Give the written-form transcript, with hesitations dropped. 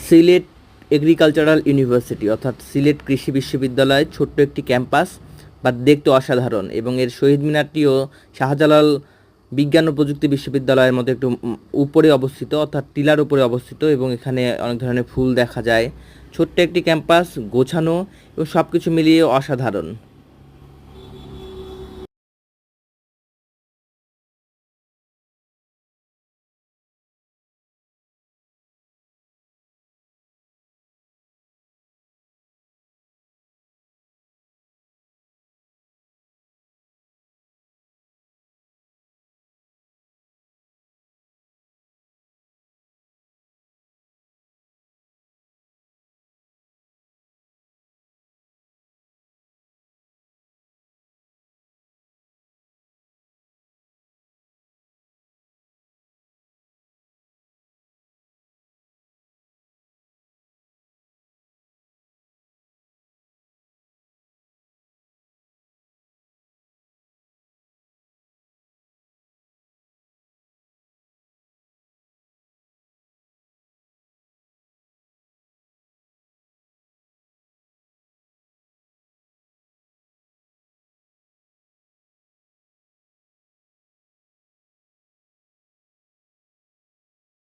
Sylhet agricultural university অর্থাৎ সিলেট কৃষি বিশ্ববিদ্যালয় ছোট্ট একটি ক্যাম্পাস, বা দেখতে অসাধারণ, এবং এর শহীদ মিনারটিও শাহজালাল বিজ্ঞান ও প্রযুক্তি বিশ্ববিদ্যালয়ের মধ্যে একটু উপরে অবস্থিত, অর্থাৎ টিলার উপরে অবস্থিত, এবং এখানে অনেক ধরনের ফুল দেখা যায়। ছোট্ট একটি ক্যাম্পাস, গোছানো এবং সব কিছু মিলিয়ে অসাধারণ।